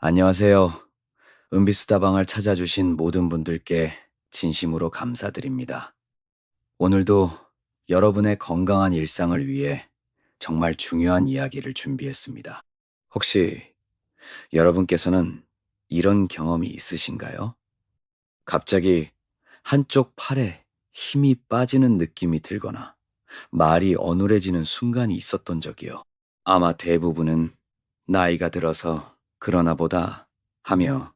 안녕하세요. 은비수다방을 찾아주신 모든 분들께 진심으로 감사드립니다. 오늘도 여러분의 건강한 일상을 위해 정말 중요한 이야기를 준비했습니다. 혹시 여러분께서는 이런 경험이 있으신가요? 갑자기 한쪽 팔에 힘이 빠지는 느낌이 들거나 말이 어눌해지는 순간이 있었던 적이요. 아마 대부분은 나이가 들어서 그러나 보다 하며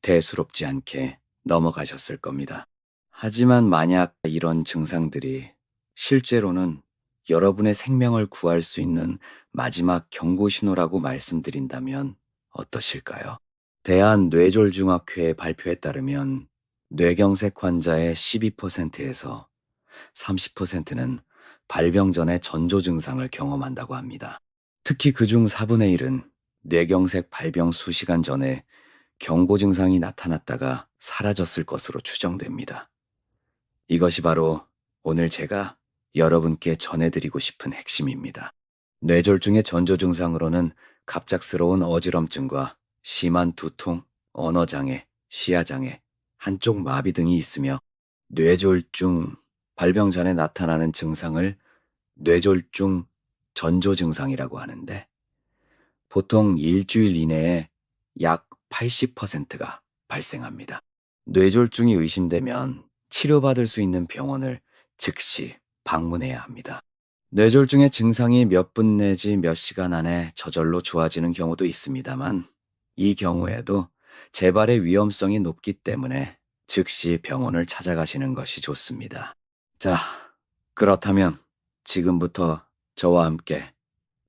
대수롭지 않게 넘어가셨을 겁니다. 하지만 만약 이런 증상들이 실제로는 여러분의 생명을 구할 수 있는 마지막 경고 신호라고 말씀드린다면 어떠실까요? 대한뇌졸중학회의 발표에 따르면 뇌경색 환자의 12%에서 30%는 발병 전에 전조 증상을 경험한다고 합니다. 특히 그중 4분의 1은 뇌경색 발병 수시간 전에 경고 증상이 나타났다가 사라졌을 것으로 추정됩니다. 이것이 바로 오늘 제가 여러분께 전해드리고 싶은 핵심입니다. 뇌졸중의 전조 증상으로는 갑작스러운 어지럼증과 심한 두통, 언어장애, 시야장애, 한쪽 마비 등이 있으며 뇌졸중 발병 전에 나타나는 증상을 뇌졸중 전조 증상이라고 하는데 보통 일주일 이내에 약 80%가 발생합니다. 뇌졸중이 의심되면 치료받을 수 있는 병원을 즉시 방문해야 합니다. 뇌졸중의 증상이 몇 분 내지 몇 시간 안에 저절로 좋아지는 경우도 있습니다만 이 경우에도 재발의 위험성이 높기 때문에 즉시 병원을 찾아가시는 것이 좋습니다. 자, 그렇다면 지금부터 저와 함께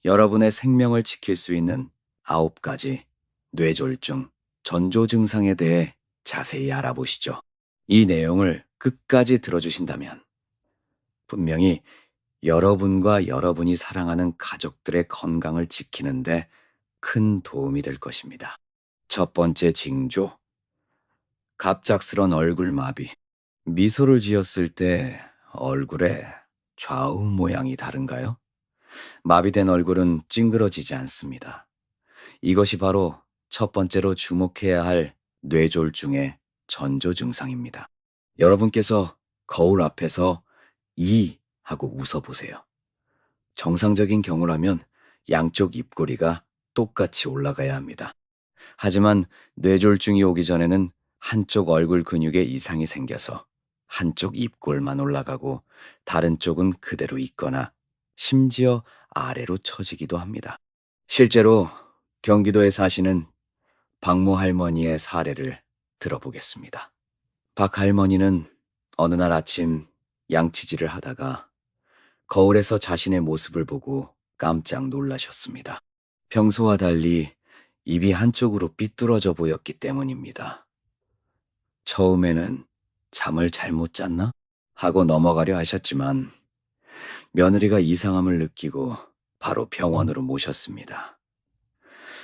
여러분의 생명을 지킬 수 있는 9가지 뇌졸중 전조 증상에 대해 자세히 알아보시죠. 이 내용을 끝까지 들어주신다면 분명히 여러분과 여러분이 사랑하는 가족들의 건강을 지키는데 큰 도움이 될 것입니다. 첫 번째 징조, 갑작스런 얼굴 마비. 미소를 지었을 때 얼굴의 좌우 모양이 다른가요? 마비된 얼굴은 찡그러지지 않습니다. 이것이 바로 첫 번째로 주목해야 할 뇌졸중의 전조 증상입니다. 여러분께서 거울 앞에서 이 하고 웃어보세요. 정상적인 경우라면 양쪽 입꼬리가 똑같이 올라가야 합니다. 하지만 뇌졸중이 오기 전에는 한쪽 얼굴 근육에 이상이 생겨서 한쪽 입골만 올라가고 다른 쪽은 그대로 있거나 심지어 아래로 처지기도 합니다. 실제로 경기도에 사시는 박모 할머니의 사례를 들어보겠습니다. 박 할머니는 어느 날 아침 양치질을 하다가 거울에서 자신의 모습을 보고 깜짝 놀라셨습니다. 평소와 달리 입이 한쪽으로 삐뚤어져 보였기 때문입니다. 처음에는 잠을 잘못 잤나? 하고 넘어가려 하셨지만 며느리가 이상함을 느끼고 바로 병원으로 모셨습니다.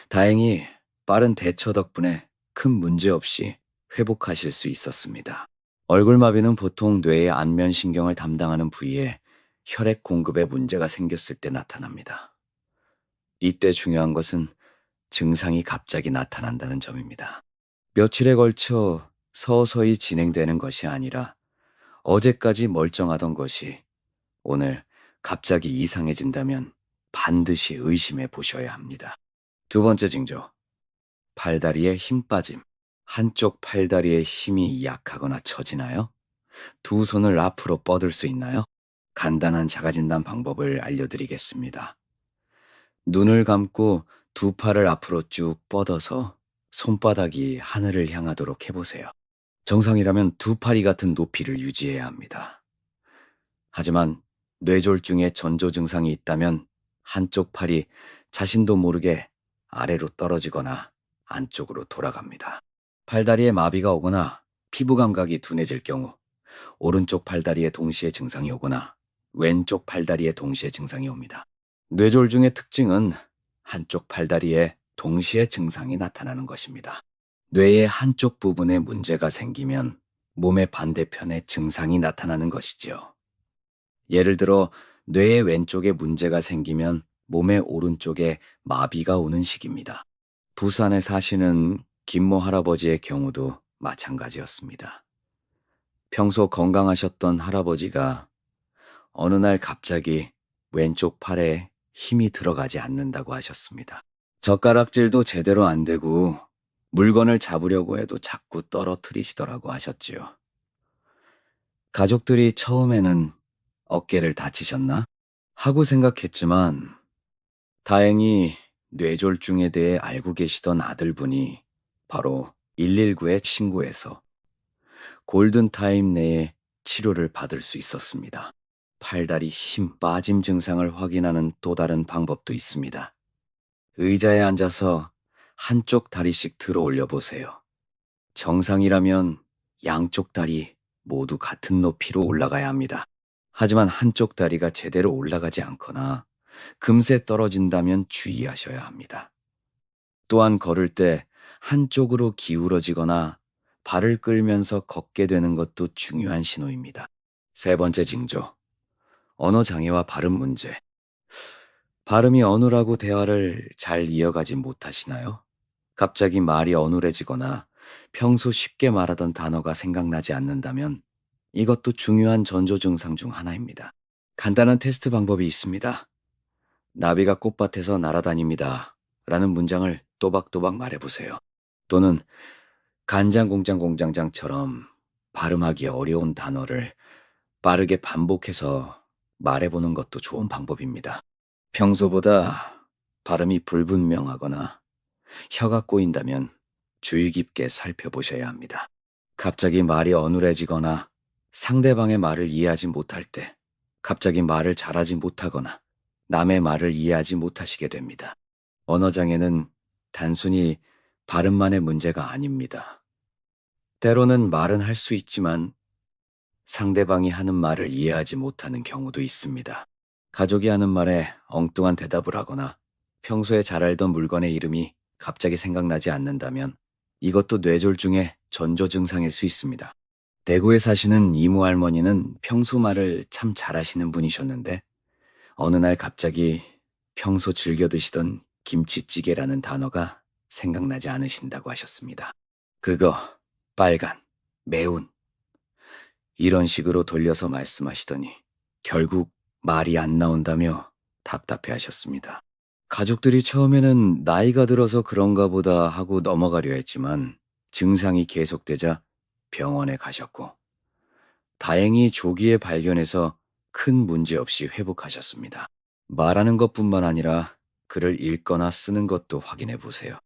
다행히 빠른 대처 덕분에 큰 문제 없이 회복하실 수 있었습니다. 얼굴마비는 보통 뇌의 안면신경을 담당하는 부위에 혈액 공급에 문제가 생겼을 때 나타납니다. 이때 중요한 것은 증상이 갑자기 나타난다는 점입니다. 며칠에 걸쳐 서서히 진행되는 것이 아니라 어제까지 멀쩡하던 것이 오늘 갑자기 이상해진다면 반드시 의심해 보셔야 합니다. 두 번째 징조, 팔다리에 힘 빠짐. 한쪽 팔다리의 힘이 약하거나 처지나요? 두 손을 앞으로 뻗을 수 있나요? 간단한 자가진단 방법을 알려드리겠습니다. 눈을 감고 두 팔을 앞으로 쭉 뻗어서 손바닥이 하늘을 향하도록 해보세요. 정상이라면 두 팔이 같은 높이를 유지해야 합니다. 하지만 뇌졸중의 전조 증상이 있다면 한쪽 팔이 자신도 모르게 아래로 떨어지거나 안쪽으로 돌아갑니다. 팔다리에 마비가 오거나 피부 감각이 둔해질 경우 오른쪽 팔다리에 동시에 증상이 오거나 왼쪽 팔다리에 동시에 증상이 옵니다. 뇌졸중의 특징은 한쪽 팔다리에 동시에 증상이 나타나는 것입니다. 뇌의 한쪽 부분에 문제가 생기면 몸의 반대편에 증상이 나타나는 것이지요. 예를 들어 뇌의 왼쪽에 문제가 생기면 몸의 오른쪽에 마비가 오는 식입니다. 부산에 사시는 김모 할아버지의 경우도 마찬가지였습니다. 평소 건강하셨던 할아버지가 어느 날 갑자기 왼쪽 팔에 힘이 들어가지 않는다고 하셨습니다. 젓가락질도 제대로 안 되고 물건을 잡으려고 해도 자꾸 떨어뜨리시더라고 하셨지요. 가족들이 처음에는 어깨를 다치셨나 하고 생각했지만 다행히 뇌졸중에 대해 알고 계시던 아들분이 바로 119에 신고해서 골든타임 내에 치료를 받을 수 있었습니다. 팔다리 힘 빠짐 증상을 확인하는 또 다른 방법도 있습니다. 의자에 앉아서 한쪽 다리씩 들어 올려 보세요. 정상이라면 양쪽 다리 모두 같은 높이로 올라가야 합니다. 하지만 한쪽 다리가 제대로 올라가지 않거나 금세 떨어진다면 주의하셔야 합니다. 또한 걸을 때 한쪽으로 기울어지거나 발을 끌면서 걷게 되는 것도 중요한 신호입니다. 세 번째 징조, 언어 장애와 발음 문제. 발음이 어눌하고 대화를 잘 이어가지 못하시나요? 갑자기 말이 어눌해지거나 평소 쉽게 말하던 단어가 생각나지 않는다면 이것도 중요한 전조 증상 중 하나입니다. 간단한 테스트 방법이 있습니다. 나비가 꽃밭에서 날아다닙니다. 라는 문장을 또박또박 말해보세요. 또는 간장공장 공장장처럼 발음하기 어려운 단어를 빠르게 반복해서 말해보는 것도 좋은 방법입니다. 평소보다 발음이 불분명하거나 혀가 꼬인다면 주의 깊게 살펴보셔야 합니다. 갑자기 말이 어눌해지거나 상대방의 말을 이해하지 못할 때 갑자기 말을 잘하지 못하거나 남의 말을 이해하지 못하시게 됩니다. 언어장애는 단순히 발음만의 문제가 아닙니다. 때로는 말은 할 수 있지만 상대방이 하는 말을 이해하지 못하는 경우도 있습니다. 가족이 하는 말에 엉뚱한 대답을 하거나 평소에 잘 알던 물건의 이름이 갑자기 생각나지 않는다면 이것도 뇌졸중의 전조 증상일 수 있습니다. 대구에 사시는 이모 할머니는 평소 말을 참 잘하시는 분이셨는데 어느 날 갑자기 평소 즐겨 드시던 김치찌개라는 단어가 생각나지 않으신다고 하셨습니다. 그거, 빨간, 매운 이런 식으로 돌려서 말씀하시더니 결국 말이 안 나온다며 답답해 하셨습니다. 가족들이 처음에는 나이가 들어서 그런가 보다 하고 넘어가려 했지만 증상이 계속되자 병원에 가셨고 다행히 조기에 발견해서 큰 문제 없이 회복하셨습니다. 말하는 것뿐만 아니라 글을 읽거나 쓰는 것도 확인해 보세요.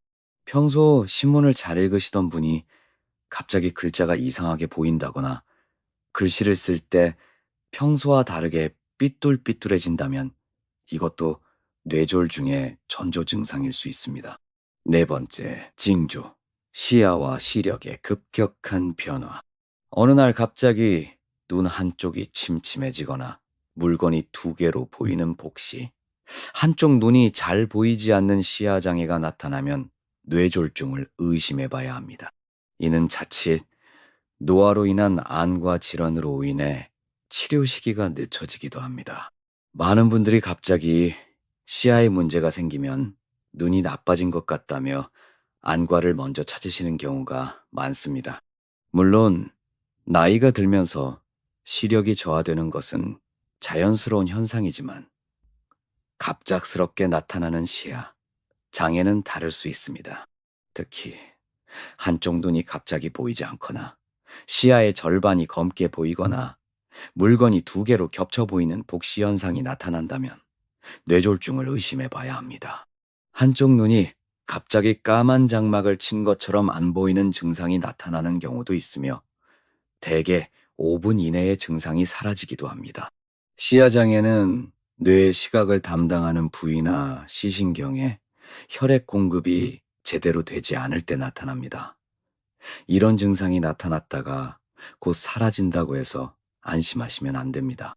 평소 신문을 잘 읽으시던 분이 갑자기 글자가 이상하게 보인다거나 글씨를 쓸 때 평소와 다르게 삐뚤삐뚤해진다면 이것도 뇌졸중의 전조 증상일 수 있습니다. 네 번째, 징조. 시야와 시력의 급격한 변화. 어느 날 갑자기 눈 한쪽이 침침해지거나 물건이 두 개로 보이는 복시, 한쪽 눈이 잘 보이지 않는 시야 장애가 나타나면 뇌졸중을 의심해 봐야 합니다. 이는 자칫 노화로 인한 안과 질환으로 인해 치료 시기가 늦춰지기도 합니다. 많은 분들이 갑자기 시야에 문제가 생기면 눈이 나빠진 것 같다며 안과를 먼저 찾으시는 경우가 많습니다. 물론 나이가 들면서 시력이 저하되는 것은 자연스러운 현상이지만 갑작스럽게 나타나는 시야, 장애는 다를 수 있습니다. 특히 한쪽 눈이 갑자기 보이지 않거나 시야의 절반이 검게 보이거나 물건이 두 개로 겹쳐 보이는 복시 현상이 나타난다면 뇌졸중을 의심해 봐야 합니다. 한쪽 눈이 갑자기 까만 장막을 친 것처럼 안 보이는 증상이 나타나는 경우도 있으며 대개 5분 이내에 증상이 사라지기도 합니다. 시야장애는 뇌의 시각을 담당하는 부위나 시신경에 혈액 공급이 제대로 되지 않을 때 나타납니다. 이런 증상이 나타났다가 곧 사라진다고 해서 안심하시면 안 됩니다.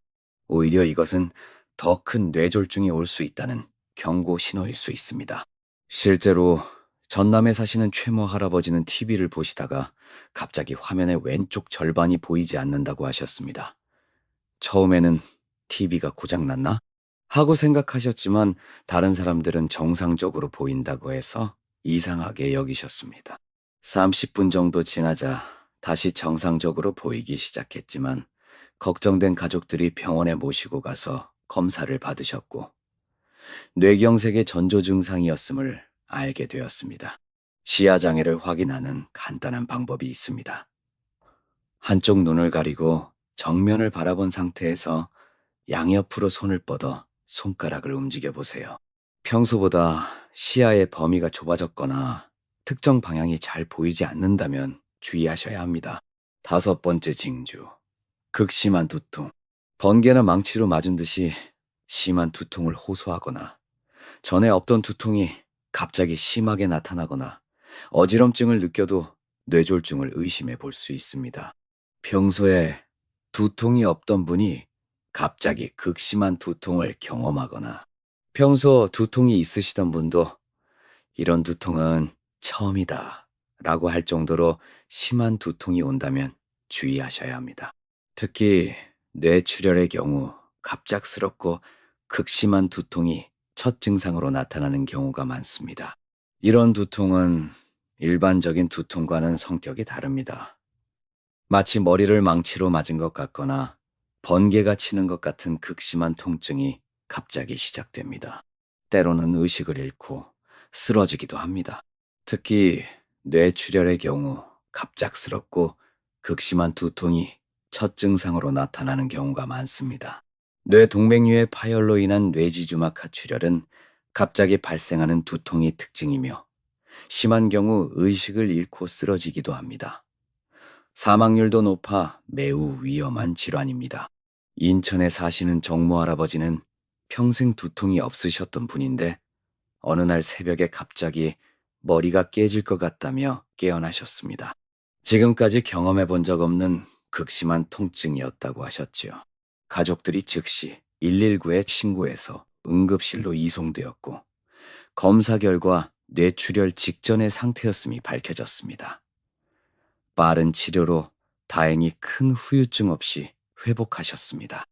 오히려 이것은 더 큰 뇌졸중이 올 수 있다는 경고 신호일 수 있습니다. 실제로 전남에 사시는 최모 할아버지는 TV를 보시다가 갑자기 화면의 왼쪽 절반이 보이지 않는다고 하셨습니다. 처음에는 TV가 고장났나? 하고 생각하셨지만 다른 사람들은 정상적으로 보인다고 해서 이상하게 여기셨습니다. 30분 정도 지나자 다시 정상적으로 보이기 시작했지만 걱정된 가족들이 병원에 모시고 가서 검사를 받으셨고 뇌경색의 전조 증상이었음을 알게 되었습니다. 시야 장애를 확인하는 간단한 방법이 있습니다. 한쪽 눈을 가리고 정면을 바라본 상태에서 양옆으로 손을 뻗어 손가락을 움직여 보세요. 평소보다 시야의 범위가 좁아졌거나 특정 방향이 잘 보이지 않는다면 주의하셔야 합니다. 다섯 번째 징조. 극심한 두통. 번개나 망치로 맞은 듯이 심한 두통을 호소하거나 전에 없던 두통이 갑자기 심하게 나타나거나 어지럼증을 느껴도 뇌졸중을 의심해 볼 수 있습니다. 평소에 두통이 없던 분이 갑자기 극심한 두통을 경험하거나 평소 두통이 있으시던 분도 이런 두통은 처음이다 라고 할 정도로 심한 두통이 온다면 주의하셔야 합니다. 특히 뇌출혈의 경우 갑작스럽고 극심한 두통이 첫 증상으로 나타나는 경우가 많습니다. 이런 두통은 일반적인 두통과는 성격이 다릅니다. 마치 머리를 망치로 맞은 것 같거나 번개가 치는 것 같은 극심한 통증이 갑자기 시작됩니다. 때로는 의식을 잃고 쓰러지기도 합니다. 특히 뇌출혈의 경우 갑작스럽고 극심한 두통이 첫 증상으로 나타나는 경우가 많습니다. 뇌동맥류의 파열로 인한 뇌지주막 하출혈은 갑자기 발생하는 두통이 특징이며 심한 경우 의식을 잃고 쓰러지기도 합니다. 사망률도 높아 매우 위험한 질환입니다. 인천에 사시는 정모 할아버지는 평생 두통이 없으셨던 분인데 어느 날 새벽에 갑자기 머리가 깨질 것 같다며 깨어나셨습니다. 지금까지 경험해 본 적 없는 극심한 통증이었다고 하셨지요. 가족들이 즉시 119에 신고해서 응급실로 이송되었고 검사 결과 뇌출혈 직전의 상태였음이 밝혀졌습니다. 빠른 치료로 다행히 큰 후유증 없이 회복하셨습니다.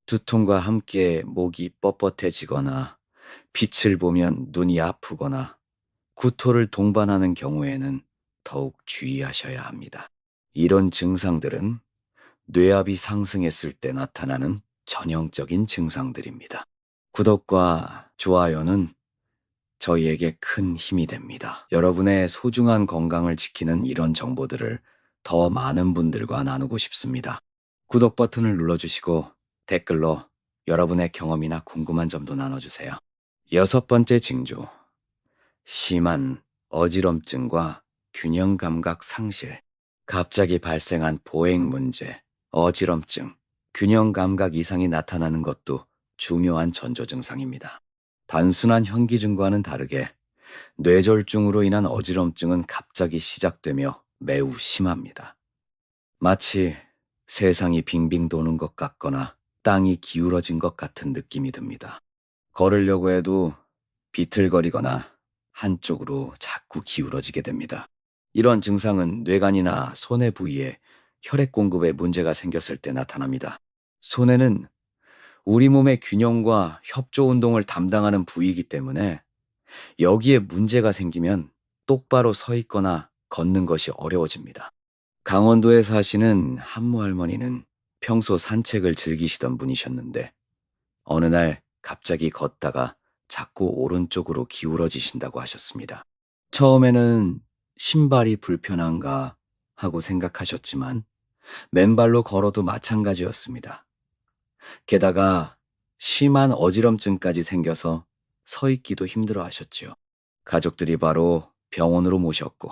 두통과 함께 목이 뻣뻣해지거나 빛을 보면 눈이 아프거나 구토를 동반하는 경우에는 더욱 주의하셔야 합니다. 이런 증상들은 뇌압이 상승했을 때 나타나는 전형적인 증상들입니다. 구독과 좋아요는 저희에게 큰 힘이 됩니다. 여러분의 소중한 건강을 지키는 이런 정보들을 더 많은 분들과 나누고 싶습니다. 구독 버튼을 눌러주시고 댓글로 여러분의 경험이나 궁금한 점도 나눠주세요. 여섯 번째 징조. 심한 어지럼증과 균형 감각 상실. 갑자기 발생한 보행 문제, 어지럼증, 균형 감각 이상이 나타나는 것도 중요한 전조 증상입니다. 단순한 현기증과는 다르게 뇌졸중으로 인한 어지럼증은 갑자기 시작되며 매우 심합니다. 마치 세상이 빙빙 도는 것 같거나 땅이 기울어진 것 같은 느낌이 듭니다. 걸으려고 해도 비틀거리거나 한쪽으로 자꾸 기울어지게 됩니다. 이런 증상은 뇌간이나 손해 부위에 혈액 공급에 문제가 생겼을 때 나타납니다. 손해는 우리 몸의 균형과 협조 운동을 담당하는 부위이기 때문에 여기에 문제가 생기면 똑바로 서 있거나 걷는 것이 어려워집니다. 강원도에 사시는 한모 할머니는 평소 산책을 즐기시던 분이셨는데 어느 날 갑자기 걷다가 자꾸 오른쪽으로 기울어지신다고 하셨습니다. 처음에는 신발이 불편한가 하고 생각하셨지만 맨발로 걸어도 마찬가지였습니다. 게다가 심한 어지럼증까지 생겨서 서 있기도 힘들어 하셨지요. 가족들이 바로 병원으로 모셨고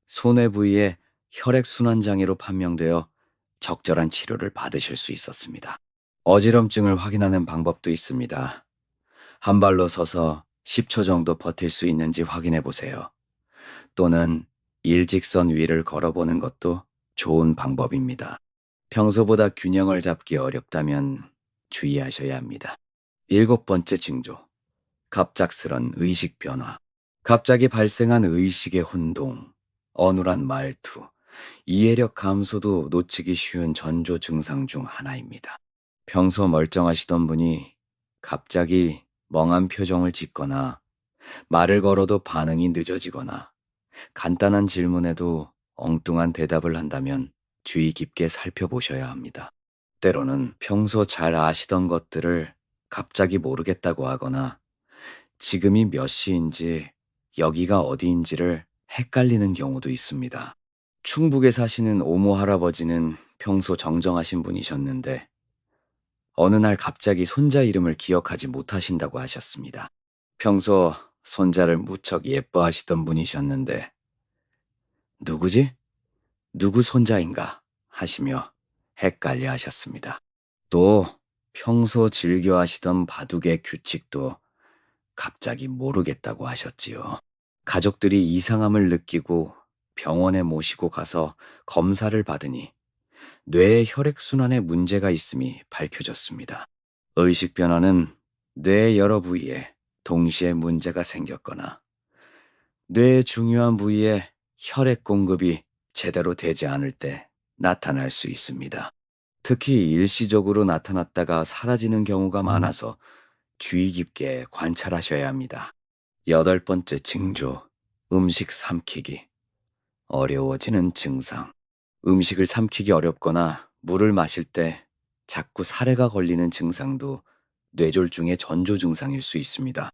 손해 부위에 혈액순환 장애로 판명되어 적절한 치료를 받으실 수 있었습니다. 어지럼증을 확인하는 방법도 있습니다. 한 발로 서서 10초 정도 버틸 수 있는지 확인해 보세요. 또는 일직선 위를 걸어보는 것도 좋은 방법입니다. 평소보다 균형을 잡기 어렵다면 주의하셔야 합니다. 일곱 번째 징조. 갑작스런 의식 변화. 갑자기 발생한 의식의 혼동, 어눌한 말투, 이해력 감소도 놓치기 쉬운 전조 증상 중 하나입니다. 평소 멀쩡하시던 분이 갑자기 멍한 표정을 짓거나 말을 걸어도 반응이 늦어지거나 간단한 질문에도 엉뚱한 대답을 한다면 주의 깊게 살펴보셔야 합니다. 때로는 평소 잘 아시던 것들을 갑자기 모르겠다고 하거나 지금이 몇 시인지 여기가 어디인지를 헷갈리는 경우도 있습니다. 충북에 사시는 오모 할아버지는 평소 정정하신 분이셨는데 어느 날 갑자기 손자 이름을 기억하지 못하신다고 하셨습니다. 평소 손자를 무척 예뻐하시던 분이셨는데 누구지? 누구 손자인가? 하시며 헷갈려 하셨습니다. 또 평소 즐겨 하시던 바둑의 규칙도 갑자기 모르겠다고 하셨지요. 가족들이 이상함을 느끼고 병원에 모시고 가서 검사를 받으니 뇌의 혈액순환에 문제가 있음이 밝혀졌습니다. 의식 변화는 뇌의 여러 부위에 동시에 문제가 생겼거나 뇌의 중요한 부위에 혈액 공급이 제대로 되지 않을 때 나타날 수 있습니다. 특히 일시적으로 나타났다가 사라지는 경우가 많아서 주의 깊게 관찰하셔야 합니다. 여덟 번째 징조, 음식 삼키기. 어려워지는 증상. 음식을 삼키기 어렵거나 물을 마실 때 자꾸 사레가 걸리는 증상도 뇌졸중의 전조 증상일 수 있습니다.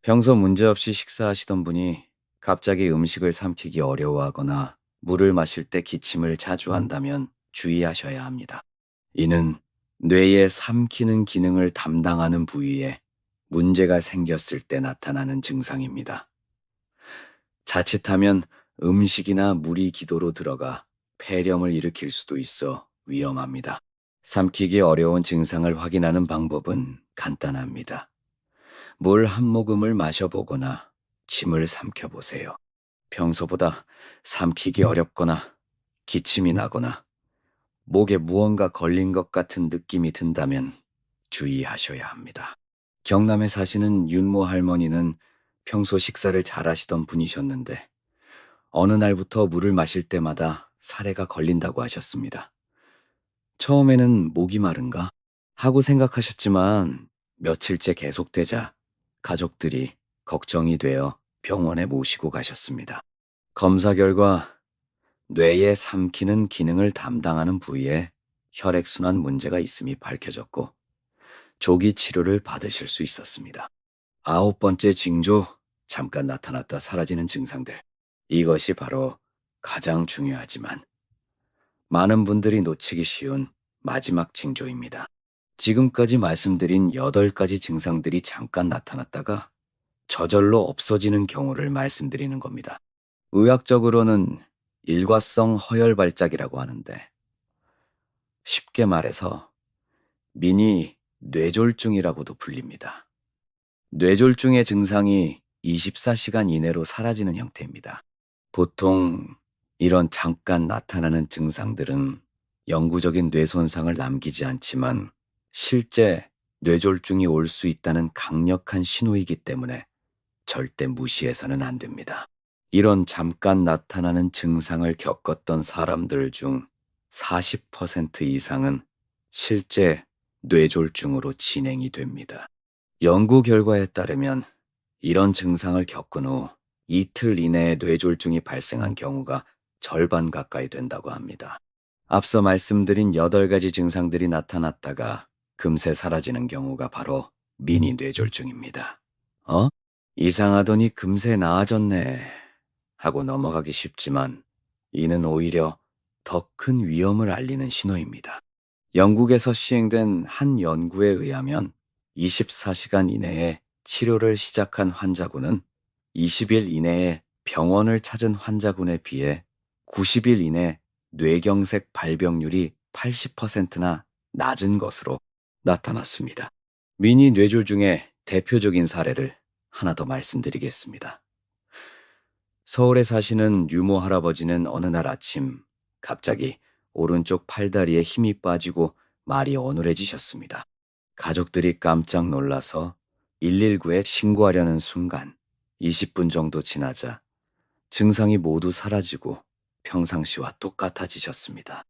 평소 문제없이 식사하시던 분이 갑자기 음식을 삼키기 어려워하거나 물을 마실 때 기침을 자주 한다면 주의하셔야 합니다. 이는 뇌의 삼키는 기능을 담당하는 부위에 문제가 생겼을 때 나타나는 증상입니다. 자칫하면 음식이나 물이 기도로 들어가 폐렴을 일으킬 수도 있어 위험합니다. 삼키기 어려운 증상을 확인하는 방법은 간단합니다. 물 한 모금을 마셔보거나 침을 삼켜보세요. 평소보다 삼키기 어렵거나 기침이 나거나 목에 무언가 걸린 것 같은 느낌이 든다면 주의하셔야 합니다. 경남에 사시는 윤모 할머니는 평소 식사를 잘 하시던 분이셨는데 어느 날부터 물을 마실 때마다 사레가 걸린다고 하셨습니다. 처음에는 목이 마른가 하고 생각하셨지만 며칠째 계속되자 가족들이 걱정이 되어 병원에 모시고 가셨습니다. 검사 결과 뇌에 삼키는 기능을 담당하는 부위에 혈액순환 문제가 있음이 밝혀졌고 조기 치료를 받으실 수 있었습니다. 아홉 번째 징조, 잠깐 나타났다 사라지는 증상들. 이것이 바로 가장 중요하지만 많은 분들이 놓치기 쉬운 마지막 징조입니다. 지금까지 말씀드린 8가지 증상들이 잠깐 나타났다가 저절로 없어지는 경우를 말씀드리는 겁니다. 의학적으로는 일과성 허혈 발작이라고 하는데 쉽게 말해서 미니 뇌졸중이라고도 불립니다. 뇌졸중의 증상이 24시간 이내로 사라지는 형태입니다. 보통 이런 잠깐 나타나는 증상들은 영구적인 뇌 손상을 남기지 않지만 실제 뇌졸중이 올 수 있다는 강력한 신호이기 때문에 절대 무시해서는 안 됩니다. 이런 잠깐 나타나는 증상을 겪었던 사람들 중 40% 이상은 실제 뇌졸중으로 진행이 됩니다. 연구 결과에 따르면 이런 증상을 겪은 후 이틀 이내에 뇌졸중이 발생한 경우가 절반 가까이 된다고 합니다. 앞서 말씀드린 8가지 증상들이 나타났다가 금세 사라지는 경우가 바로 미니 뇌졸중입니다. 이상하더니 금세 나아졌네 하고 넘어가기 쉽지만 이는 오히려 더 큰 위험을 알리는 신호입니다. 영국에서 시행된 한 연구에 의하면 24시간 이내에 치료를 시작한 환자군은 20일 이내에 병원을 찾은 환자군에 비해 90일 이내 뇌경색 발병률이 80%나 낮은 것으로 나타났습니다. 미니 뇌졸중의 대표적인 사례를 하나 더 말씀드리겠습니다. 서울에 사시는 유모 할아버지는 어느 날 아침 갑자기 오른쪽 팔다리에 힘이 빠지고 말이 어눌해지셨습니다. 가족들이 깜짝 놀라서 119에 신고하려는 순간 20분 정도 지나자 증상이 모두 사라지고 평상시와 똑같아지셨습니다.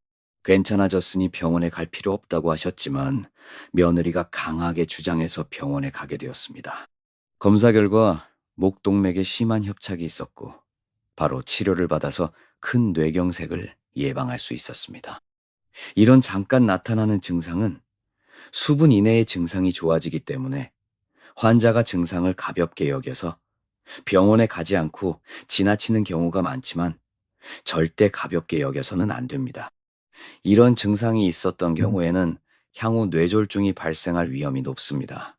괜찮아졌으니 병원에 갈 필요 없다고 하셨지만 며느리가 강하게 주장해서 병원에 가게 되었습니다. 검사 결과 목동맥에 심한 협착이 있었고 바로 치료를 받아서 큰 뇌경색을 예방할 수 있었습니다. 이런 잠깐 나타나는 증상은 수분 이내의 증상이 좋아지기 때문에 환자가 증상을 가볍게 여겨서 병원에 가지 않고 지나치는 경우가 많지만 절대 가볍게 여겨서는 안 됩니다. 이런 증상이 있었던 경우에는 향후 뇌졸중이 발생할 위험이 높습니다.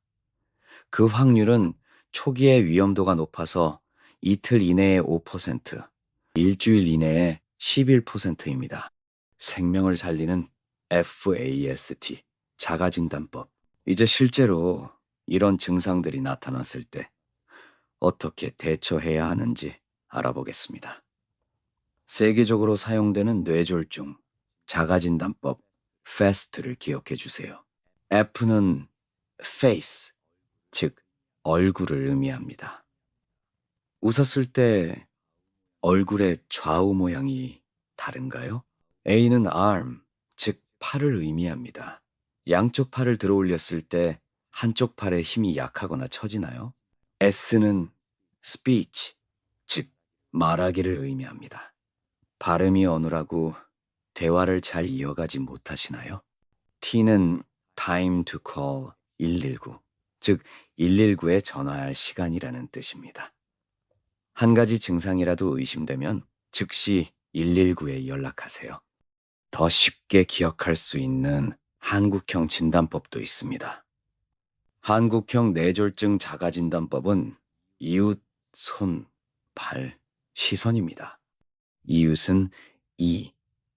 그 확률은 초기의 위험도가 높아서 이틀 이내에 5%, 일주일 이내에 11%입니다. 생명을 살리는 FAST, 자가진단법. 이제 실제로 이런 증상들이 나타났을 때 어떻게 대처해야 하는지 알아보겠습니다. 세계적으로 사용되는 뇌졸중, 자가진단법, FAST를 기억해 주세요. F는 face, 즉 얼굴을 의미합니다. 웃었을 때 얼굴의 좌우 모양이 다른가요? A는 arm, 즉 팔을 의미합니다. 양쪽 팔을 들어 올렸을 때 한쪽 팔의 힘이 약하거나 처지나요? S는 speech, 즉 말하기를 의미합니다. 발음이 어눌하고 대화를 잘 이어가지 못하시나요? T는 time to call 119, 즉 119에 전화할 시간이라는 뜻입니다. 한 가지 증상이라도 의심되면 즉시 119에 연락하세요. 더 쉽게 기억할 수 있는 한국형 진단법도 있습니다. 한국형 뇌졸중 자가진단법은 이웃, 손, 발, 시선입니다. 이웃은 이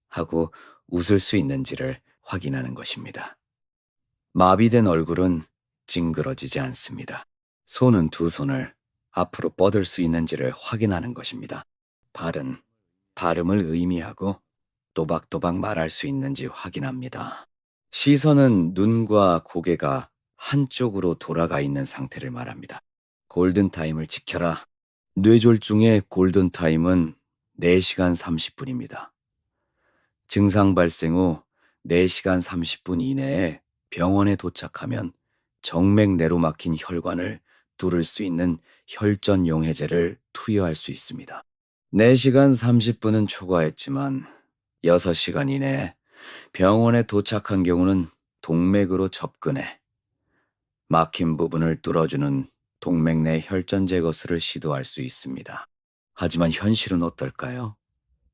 하고 웃을 수 있는지를 확인하는 것입니다. 마비된 얼굴은 찡그러지지 않습니다. 손은 두 손을 앞으로 뻗을 수 있는지를 확인하는 것입니다. 발은 발음을 의미하고 또박또박 말할 수 있는지 확인합니다. 시선은 눈과 고개가 한쪽으로 돌아가 있는 상태를 말합니다. 골든타임을 지켜라. 뇌졸중의 골든타임은 4시간 30분입니다. 증상 발생 후 4시간 30분 이내에 병원에 도착하면 정맥 내로 막힌 혈관을 뚫을 수 있는 혈전용해제를 투여할 수 있습니다. 4시간 30분은 초과했지만 6시간 이내에 병원에 도착한 경우는 동맥으로 접근해 막힌 부분을 뚫어주는 동맥 내 혈전 제거술을 시도할 수 있습니다. 하지만 현실은 어떨까요?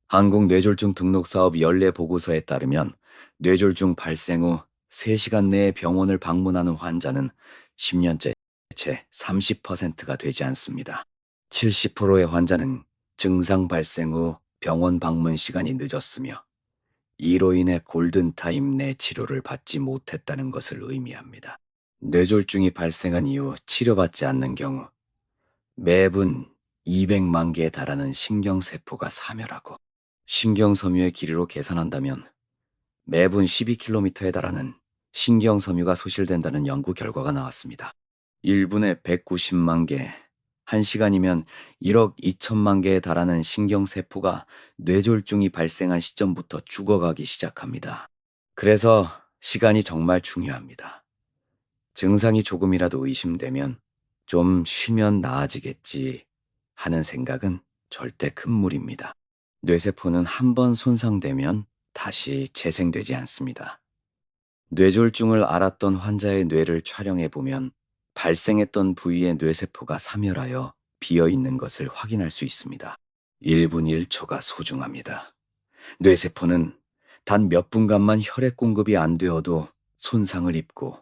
한국뇌졸중 등록사업 연례 보고서에 따르면 뇌졸중 발생 후 3시간 내에 병원을 방문하는 환자는 10년째 채 30%가 되지 않습니다. 70%의 환자는 증상 발생 후 병원 방문 시간이 늦었으며 이로 인해 골든타임 내 치료를 받지 못했다는 것을 의미합니다. 뇌졸중이 발생한 이후 치료받지 않는 경우 매분 200만 개에 달하는 신경세포가 사멸하고 신경섬유의 길이로 계산한다면 매분 12km에 달하는 신경섬유가 소실된다는 연구 결과가 나왔습니다. 1분에 190만 개, 1시간이면 1억 2천만 개에 달하는 신경세포가 뇌졸중이 발생한 시점부터 죽어가기 시작합니다. 그래서 시간이 정말 중요합니다. 증상이 조금이라도 의심되면 좀 쉬면 나아지겠지 하는 생각은 절대 큰 무리입니다. 뇌세포는 한 번 손상되면 다시 재생되지 않습니다. 뇌졸중을 앓았던 환자의 뇌를 촬영해보면 발생했던 부위의 뇌세포가 사멸하여 비어있는 것을 확인할 수 있습니다. 1분 1초가 소중합니다. 뇌세포는 단 몇 분간만 혈액 공급이 안 되어도 손상을 입고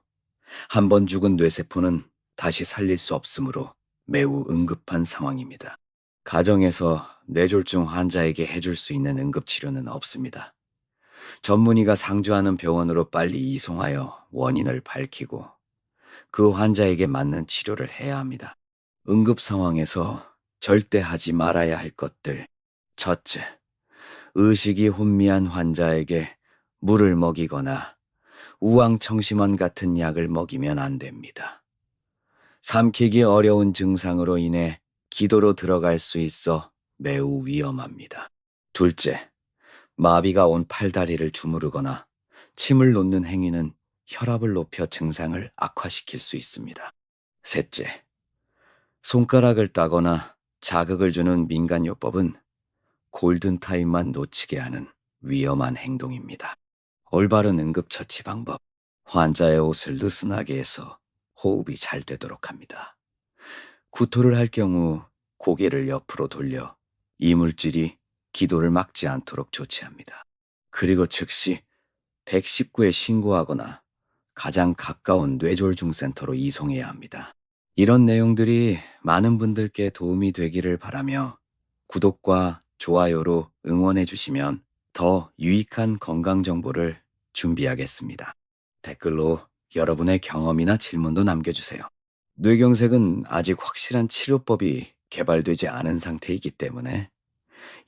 한 번 죽은 뇌세포는 다시 살릴 수 없으므로 매우 응급한 상황입니다. 가정에서 뇌졸중 환자에게 해줄 수 있는 응급치료는 없습니다. 전문의가 상주하는 병원으로 빨리 이송하여 원인을 밝히고 그 환자에게 맞는 치료를 해야 합니다. 응급 상황에서 절대 하지 말아야 할 것들. 첫째, 의식이 혼미한 환자에게 물을 먹이거나 우황청심원 같은 약을 먹이면 안 됩니다. 삼키기 어려운 증상으로 인해 기도로 들어갈 수 있어 매우 위험합니다. 둘째, 마비가 온 팔다리를 주무르거나 침을 놓는 행위는 혈압을 높여 증상을 악화시킬 수 있습니다. 셋째, 손가락을 따거나 자극을 주는 민간요법은 골든타임만 놓치게 하는 위험한 행동입니다. 올바른 응급처치 방법. 환자의 옷을 느슨하게 해서 호흡이 잘 되도록 합니다. 구토를 할 경우 고개를 옆으로 돌려 이물질이 기도를 막지 않도록 조치합니다. 그리고 즉시 119에 신고하거나 가장 가까운 뇌졸중 센터로 이송해야 합니다. 이런 내용들이 많은 분들께 도움이 되기를 바라며 구독과 좋아요로 응원해 주시면 더 유익한 건강 정보를 준비하겠습니다. 댓글로 여러분의 경험이나 질문도 남겨주세요. 뇌경색은 아직 확실한 치료법이 개발되지 않은 상태이기 때문에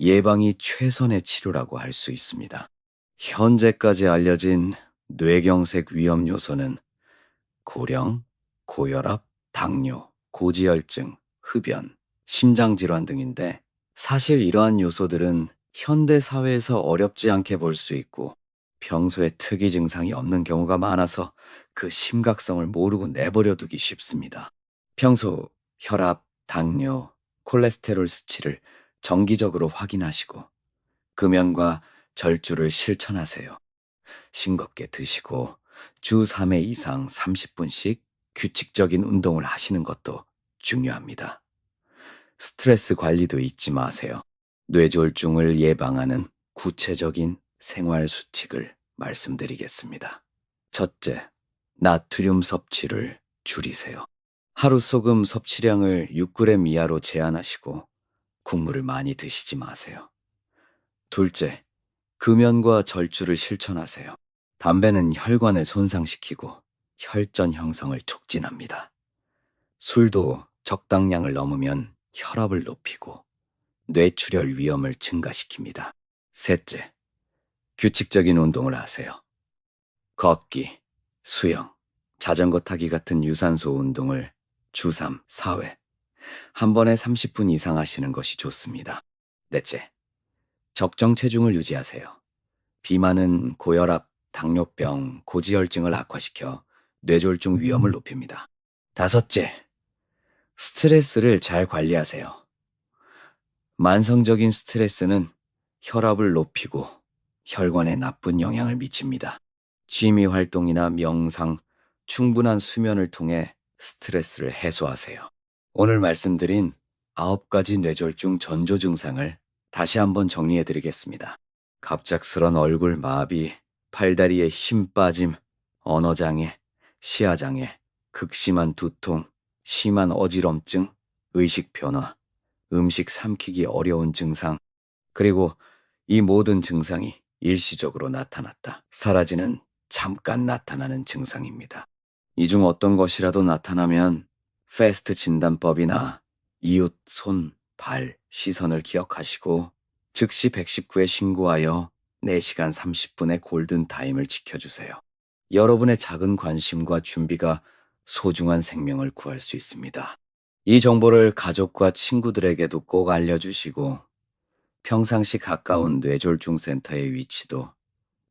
예방이 최선의 치료라고 할 수 있습니다. 현재까지 알려진 뇌경색 위험 요소는 고령, 고혈압, 당뇨, 고지혈증, 흡연, 심장질환 등인데 사실 이러한 요소들은 현대 사회에서 어렵지 않게 볼 수 있고 평소에 특이 증상이 없는 경우가 많아서 그 심각성을 모르고 내버려 두기 쉽습니다. 평소 혈압, 당뇨, 콜레스테롤 수치를 정기적으로 확인하시고 금연과 절주를 실천하세요. 싱겁게 드시고 주 3회 이상 30분씩 규칙적인 운동을 하시는 것도 중요합니다. 스트레스 관리도 잊지 마세요. 뇌졸중을 예방하는 구체적인 생활 수칙을 말씀드리겠습니다. 첫째, 나트륨 섭취를 줄이세요. 하루 소금 섭취량을 6g 이하로 제한하시고 국물을 많이 드시지 마세요. 둘째, 금연과 절주를 실천하세요. 담배는 혈관을 손상시키고 혈전 형성을 촉진합니다. 술도 적당량을 넘으면 혈압을 높이고 뇌출혈 위험을 증가시킵니다. 셋째, 규칙적인 운동을 하세요. 걷기, 수영, 자전거 타기 같은 유산소 운동을 주 3, 4회, 한 번에 30분 이상 하시는 것이 좋습니다. 넷째, 적정 체중을 유지하세요. 비만은 고혈압, 당뇨병, 고지혈증을 악화시켜 뇌졸중 위험을 높입니다. 다섯째, 스트레스를 잘 관리하세요. 만성적인 스트레스는 혈압을 높이고 혈관에 나쁜 영향을 미칩니다. 취미 활동이나 명상, 충분한 수면을 통해 스트레스를 해소하세요. 오늘 말씀드린 9가지 뇌졸중 전조 증상을 다시 한번 정리해 드리겠습니다. 갑작스런 얼굴 마비, 팔다리에 힘 빠짐, 언어장애, 시야장애, 극심한 두통, 심한 어지럼증, 의식 변화, 음식 삼키기 어려운 증상, 그리고 이 모든 증상이 일시적으로 나타났다. 사라지는 잠깐 나타나는 증상입니다. 이 중 어떤 것이라도 나타나면 패스트 진단법이나 이웃 손, 발, 시선을 기억하시고 즉시 119에 신고하여 4시간 30분의 골든타임을 지켜주세요. 여러분의 작은 관심과 준비가 소중한 생명을 구할 수 있습니다. 이 정보를 가족과 친구들에게도 꼭 알려주시고 평상시 가까운 뇌졸중 센터의 위치도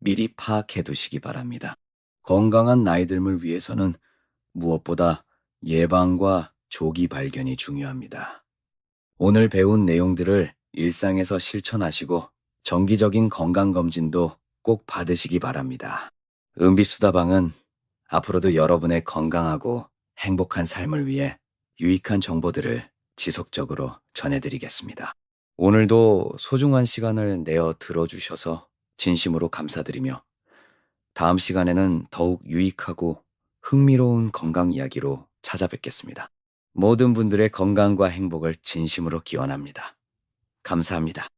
미리 파악해 두시기 바랍니다. 건강한 나이 들을 위해서는 무엇보다 예방과 조기 발견이 중요합니다. 오늘 배운 내용들을 일상에서 실천하시고 정기적인 건강검진도 꼭 받으시기 바랍니다. 은비수다방은 앞으로도 여러분의 건강하고 행복한 삶을 위해 유익한 정보들을 지속적으로 전해드리겠습니다. 오늘도 소중한 시간을 내어 들어주셔서 진심으로 감사드리며 다음 시간에는 더욱 유익하고 흥미로운 건강 이야기로 찾아뵙겠습니다. 모든 분들의 건강과 행복을 진심으로 기원합니다. 감사합니다.